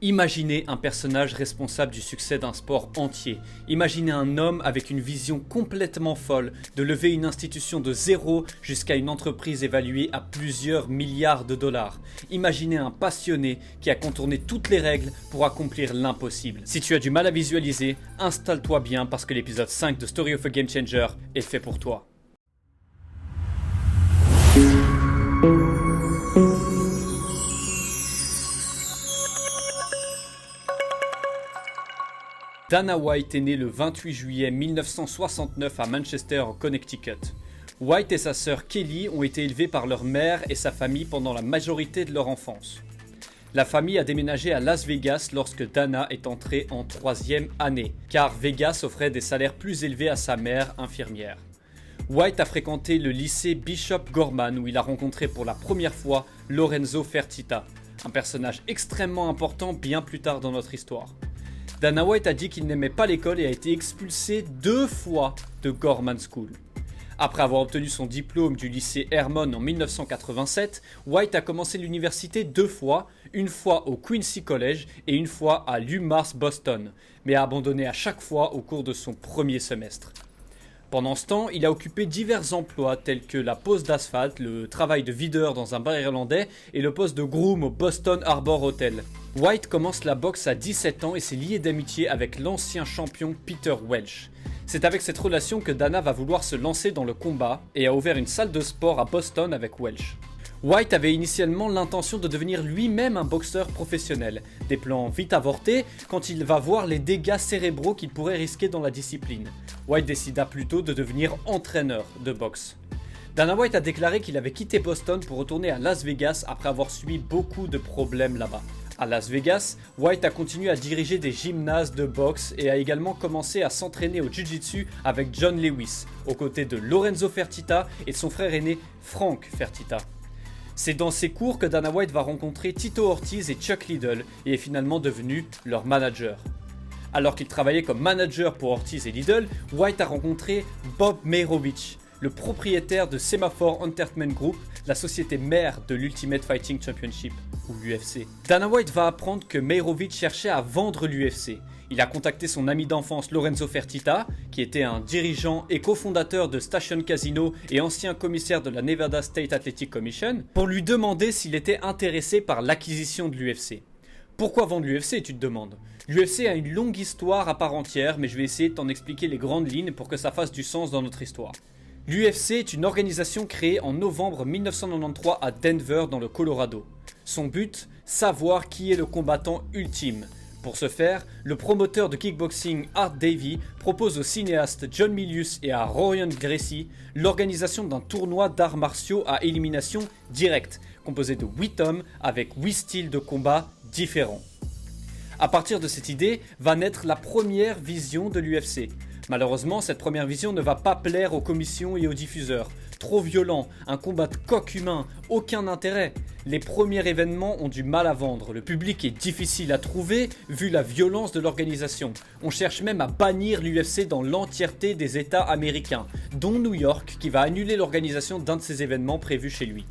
Imaginez un personnage responsable du succès d'un sport entier. Imaginez un homme avec une vision complètement folle de lever une institution de zéro jusqu'à une entreprise évaluée à plusieurs milliards de dollars. Imaginez un passionné qui a contourné toutes les règles pour accomplir l'impossible. Si tu as du mal à visualiser, installe-toi bien parce que l'épisode 5 de Story of a Game Changer est fait pour toi. Dana White est né le 28 juillet 1969 à Manchester, en Connecticut. White et sa sœur Kelly ont été élevés par leur mère et sa famille pendant la majorité de leur enfance. La famille a déménagé à Las Vegas lorsque Dana est entrée en 3e année, car Vegas offrait des salaires plus élevés à sa mère infirmière. White a fréquenté le lycée Bishop Gorman où il a rencontré pour la première fois Lorenzo Fertitta, un personnage extrêmement important bien plus tard dans notre histoire. Dana White a dit qu'il n'aimait pas l'école et a été expulsé 2 fois de Gorman School. Après avoir obtenu son diplôme du lycée Hermon en 1987, White a commencé l'université 2 fois, une fois au Quincy College et une fois à l'UMass Boston, mais a abandonné à chaque fois au cours de son premier semestre. Pendant ce temps, il a occupé divers emplois tels que la pose d'asphalte, le travail de videur dans un bar irlandais et le poste de groom au Boston Harbor Hotel. White commence la boxe à 17 ans et s'est lié d'amitié avec l'ancien champion Peter Welch. C'est avec cette relation que Dana va vouloir se lancer dans le combat et a ouvert une salle de sport à Boston avec Welch. White avait initialement l'intention de devenir lui-même un boxeur professionnel, des plans vite avortés quand il va voir les dégâts cérébraux qu'il pourrait risquer dans la discipline. White décida plutôt de devenir entraîneur de boxe. Dana White a déclaré qu'il avait quitté Boston pour retourner à Las Vegas après avoir subi beaucoup de problèmes là-bas. À Las Vegas, White a continué à diriger des gymnases de boxe et a également commencé à s'entraîner au jiu-jitsu avec John Lewis, aux côtés de Lorenzo Fertitta et de son frère aîné Frank Fertitta. C'est dans ces cours que Dana White va rencontrer Tito Ortiz et Chuck Liddell et est finalement devenu leur manager. Alors qu'il travaillait comme manager pour Ortiz et Liddell, White a rencontré Bob Meyrovich, le propriétaire de Semaphore Entertainment Group, la société mère de l'Ultimate Fighting Championship, ou l'UFC. Dana White va apprendre que Meyrovich cherchait à vendre l'UFC. Il a contacté son ami d'enfance Lorenzo Fertitta, qui était un dirigeant et cofondateur de Station Casino et ancien commissaire de la Nevada State Athletic Commission, pour lui demander s'il était intéressé par l'acquisition de l'UFC. Pourquoi vendre l'UFC, tu te demandes? L'UFC a une longue histoire à part entière, mais je vais essayer de t'en expliquer les grandes lignes pour que ça fasse du sens dans notre histoire. L'UFC est une organisation créée en novembre 1993 à Denver dans le Colorado. Son but, savoir qui est le combattant ultime. Pour ce faire, le promoteur de kickboxing Art Davie propose au cinéaste John Milius et à Rorion Gracie l'organisation d'un tournoi d'arts martiaux à élimination directe, composé de 8 hommes avec 8 styles de combat différents. À partir de cette idée va naître la première vision de l'UFC. Malheureusement, cette première vision ne va pas plaire aux commissions et aux diffuseurs. Trop violent, un combat de coq humain, aucun intérêt. Les premiers événements ont du mal à vendre, le public est difficile à trouver vu la violence de l'organisation. On cherche même à bannir l'UFC dans l'entièreté des États américains, dont New York qui va annuler l'organisation d'un de ces événements prévus chez lui.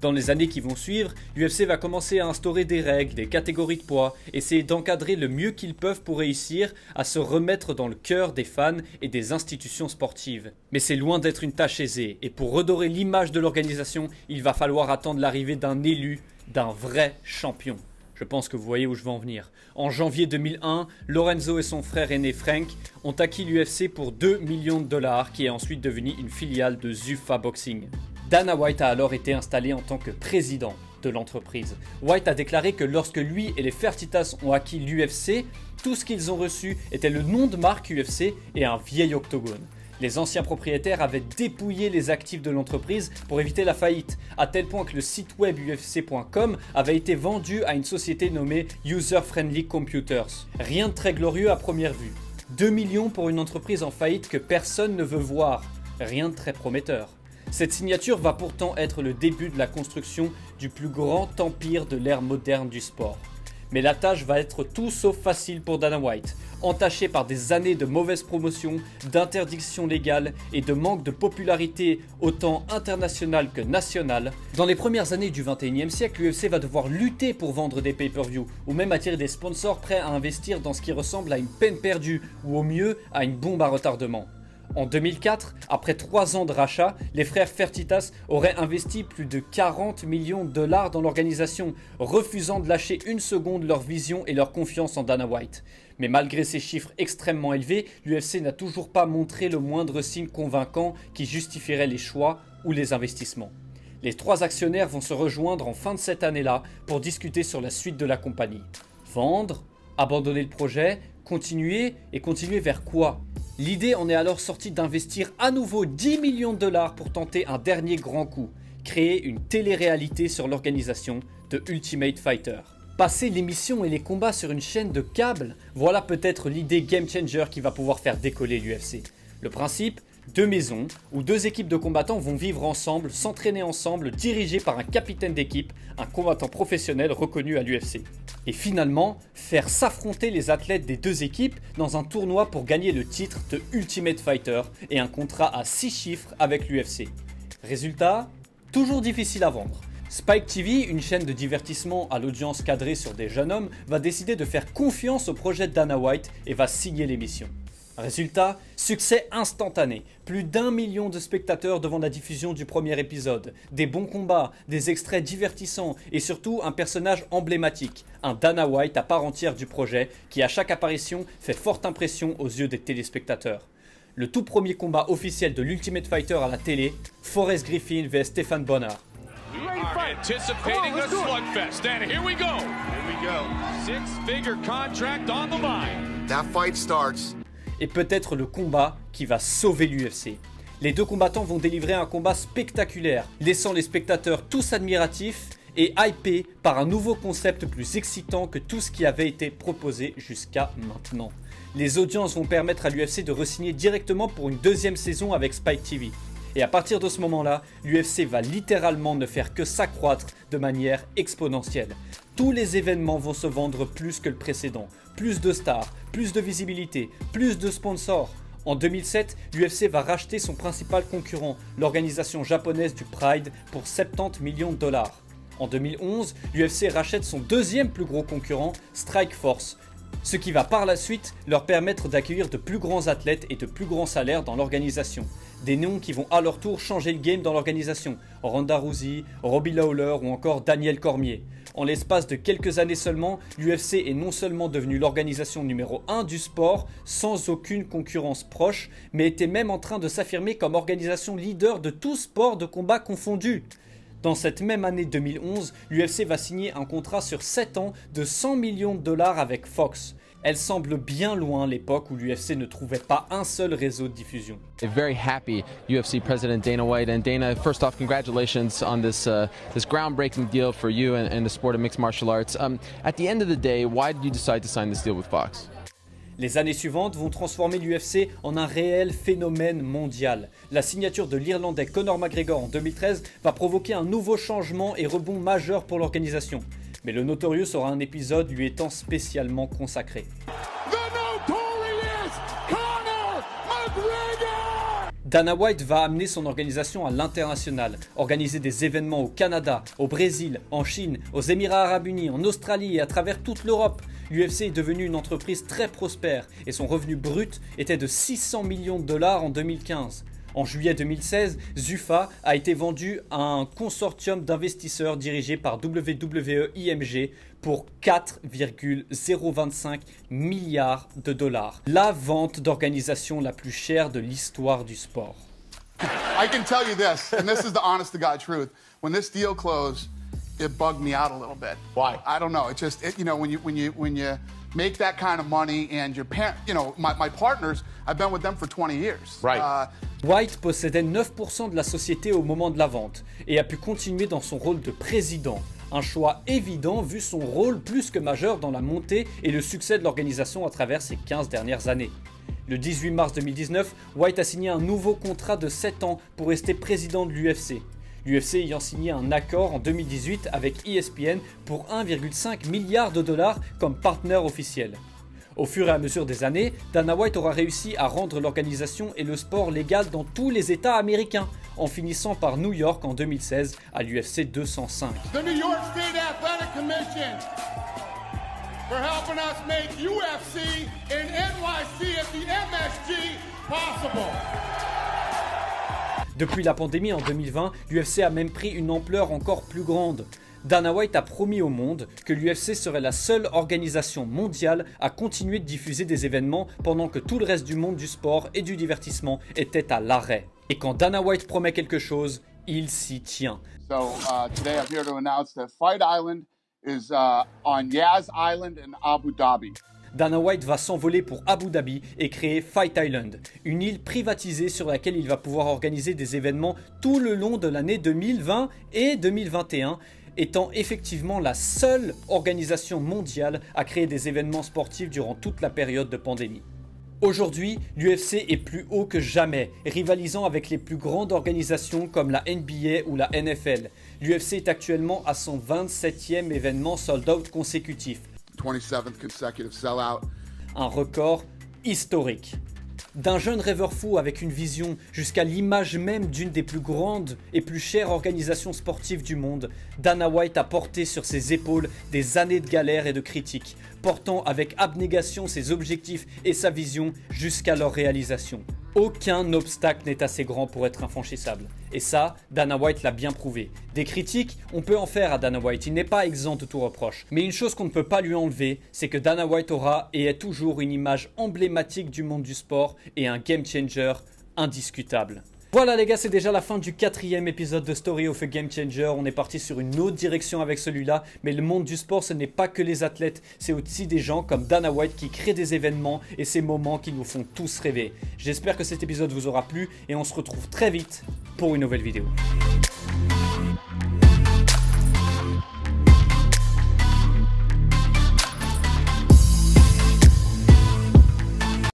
Dans les années qui vont suivre, l'UFC va commencer à instaurer des règles, des catégories de poids, essayer d'encadrer le mieux qu'ils peuvent pour réussir à se remettre dans le cœur des fans et des institutions sportives. Mais c'est loin d'être une tâche aisée, et pour redorer l'image de l'organisation, il va falloir attendre l'arrivée d'un élu, d'un vrai champion. Je pense que vous voyez où je veux en venir. En janvier 2001, Lorenzo et son frère aîné Frank ont acquis l'UFC pour 2 millions de dollars, qui est ensuite devenu une filiale de Zuffa Boxing. Dana White a alors été installé en tant que président de l'entreprise. White a déclaré que lorsque lui et les Fertittas ont acquis l'UFC, tout ce qu'ils ont reçu était le nom de marque UFC et un vieil octogone. Les anciens propriétaires avaient dépouillé les actifs de l'entreprise pour éviter la faillite, à tel point que le site web ufc.com avait été vendu à une société nommée User Friendly Computers. Rien de très glorieux à première vue. 2 millions pour une entreprise en faillite que personne ne veut voir. Rien de très prometteur. Cette signature va pourtant être le début de la construction du plus grand empire de l'ère moderne du sport. Mais la tâche va être tout sauf facile pour Dana White. entaché par des années de mauvaise promotion, d'interdictions légales et de manque de popularité autant internationale que nationale. Dans les premières années du 21e siècle, l'UFC va devoir lutter pour vendre des pay-per-view ou même attirer des sponsors prêts à investir dans ce qui ressemble à une peine perdue ou au mieux à une bombe à retardement. En 2004, après 3 ans de rachat, les frères Fertitas auraient investi plus de 40 millions de dollars dans l'organisation, refusant de lâcher une seconde leur vision et leur confiance en Dana White. Mais malgré ces chiffres extrêmement élevés, l'UFC n'a toujours pas montré le moindre signe convaincant qui justifierait les choix ou les investissements. Les 3 actionnaires vont se rejoindre en fin de cette année-là pour discuter sur la suite de la compagnie. Vendre, abandonner le projet, continuer vers quoi ? L'idée en est alors sortie d'investir à nouveau 10 millions de dollars pour tenter un dernier grand coup, créer une télé-réalité sur l'organisation de Ultimate Fighter. Passer l'émission et les combats sur une chaîne de câble, voilà peut-être l'idée game changer qui va pouvoir faire décoller l'UFC. Le principe, 2 maisons où 2 équipes de combattants vont vivre ensemble, s'entraîner ensemble, dirigés par un capitaine d'équipe, un combattant professionnel reconnu à l'UFC. Et finalement, faire s'affronter les athlètes des 2 équipes dans un tournoi pour gagner le titre de Ultimate Fighter et un contrat à 6 chiffres avec l'UFC. Résultat, toujours difficile à vendre. Spike TV, une chaîne de divertissement à l'audience cadrée sur des jeunes hommes, va décider de faire confiance au projet de Dana White et va signer l'émission. Résultat, succès instantané. Plus d'1 million de spectateurs devant la diffusion du premier épisode. Des bons combats, des extraits divertissants et surtout un personnage emblématique. Un Dana White à part entière du projet qui à chaque apparition fait forte impression aux yeux des téléspectateurs. Le tout premier combat officiel de l'Ultimate Fighter à la télé, Forrest Griffin vs Stephan Bonnar. We are anticipating a slugfest, and here we go. Here we go. 6-figure contract on the line. That fight starts. Et peut-être le combat qui va sauver l'UFC. Les 2 combattants vont délivrer un combat spectaculaire, laissant les spectateurs tous admiratifs et hypés par un nouveau concept plus excitant que tout ce qui avait été proposé jusqu'à maintenant. Les audiences vont permettre à l'UFC de re-signer directement pour une 2e saison avec Spike TV. Et à partir de ce moment-là, l'UFC va littéralement ne faire que s'accroître de manière exponentielle. Tous les événements vont se vendre plus que le précédent. Plus de stars, plus de visibilité, plus de sponsors. En 2007, l'UFC va racheter son principal concurrent, l'organisation japonaise du Pride, pour 70 millions de dollars. En 2011, l'UFC rachète son 2e plus gros concurrent, Strikeforce, ce qui va par la suite leur permettre d'accueillir de plus grands athlètes et de plus grands salaires dans l'organisation. Des noms qui vont à leur tour changer le game dans l'organisation. Ronda Rousey, Robbie Lawler ou encore Daniel Cormier. En l'espace de quelques années seulement, l'UFC est non seulement devenue l'organisation numéro 1 du sport, sans aucune concurrence proche, mais était même en train de s'affirmer comme organisation leader de tout sport de combat confondu. Dans cette même année 2011, l'UFC va signer un contrat sur 7 ans de 100 millions de dollars avec Fox. Elle semble bien loin l'époque où l'UFC ne trouvait pas un seul réseau de diffusion. Very happy UFC President Dana White. And Dana, first off, congratulations on this groundbreaking deal for you and the sport of mixed martial arts. At the end of the day, why did you decide to sign this deal with Fox? Les années suivantes vont transformer l'UFC en un réel phénomène mondial. La signature de l'Irlandais Conor McGregor en 2013 va provoquer un nouveau changement et rebond majeur pour l'organisation. Mais le Notorious aura un épisode lui étant spécialement consacré. Dana White va amener son organisation à l'international, organiser des événements au Canada, au Brésil, en Chine, aux Émirats Arabes Unis, en Australie et à travers toute l'Europe. L'UFC est devenue une entreprise très prospère et son revenu brut était de 600 millions de dollars en 2015. En juillet 2016, Zuffa a été vendu à un consortium d'investisseurs dirigé par WWE IMG pour 4,025 milliards de dollars. La vente d'organisation la plus chère de l'histoire du sport. I can tell you this, and this is the honest to God truth. When this deal closed, it bugged me out a little bit. Why? I don't know. It just, you know, when you make that kind of money and your parent, you know, my partners, I've been with them for 20 years. Right. White possédait 9% de la société au moment de la vente et a pu continuer dans son rôle de président. Un choix évident vu son rôle plus que majeur dans la montée et le succès de l'organisation à travers ces 15 dernières années. Le 18 mars 2019, White a signé un nouveau contrat de 7 ans pour rester président de l'UFC. L'UFC ayant signé un accord en 2018 avec ESPN pour 1,5 milliard de dollars comme partenaire officiel. Au fur et à mesure des années, Dana White aura réussi à rendre l'organisation et le sport légal dans tous les États américains, en finissant par New York en 2016 à l'UFC 205. The New York State Athletic Commission for helping us make UFC and NYC at the MSG possible. Depuis la pandémie en 2020, l'UFC a même pris une ampleur encore plus grande. Dana White a promis au monde que l'UFC serait la seule organisation mondiale à continuer de diffuser des événements pendant que tout le reste du monde du sport et du divertissement était à l'arrêt. Et quand Dana White promet quelque chose, il s'y tient. So today I'm here to announce that Fight Island is on Yas Island in Abu Dhabi. Dana White va s'envoler pour Abu Dhabi et créer Fight Island, une île privatisée sur laquelle il va pouvoir organiser des événements tout le long de l'année 2020 et 2021, étant effectivement la seule organisation mondiale à créer des événements sportifs durant toute la période de pandémie. Aujourd'hui, l'UFC est plus haut que jamais, rivalisant avec les plus grandes organisations comme la NBA ou la NFL. L'UFC est actuellement à son 27e événement sold-out consécutif. 27th consecutive sellout. Un record historique. D'un jeune rêveur fou avec une vision jusqu'à l'image même d'une des plus grandes et plus chères organisations sportives du monde, Dana White a porté sur ses épaules des années de galères et de critiques, portant avec abnégation ses objectifs et sa vision jusqu'à leur réalisation. Aucun obstacle n'est assez grand pour être infranchissable. Et ça, Dana White l'a bien prouvé. Des critiques, on peut en faire à Dana White, il n'est pas exempt de tout reproche. Mais une chose qu'on ne peut pas lui enlever, c'est que Dana White aura et est toujours une image emblématique du monde du sport et un game changer indiscutable. Voilà les gars, c'est déjà la fin du 4e épisode de Story of a Game Changer. On est parti sur une autre direction avec celui-là, mais le monde du sport, ce n'est pas que les athlètes, c'est aussi des gens comme Dana White qui créent des événements et ces moments qui nous font tous rêver. J'espère que cet épisode vous aura plu et on se retrouve très vite pour une nouvelle vidéo.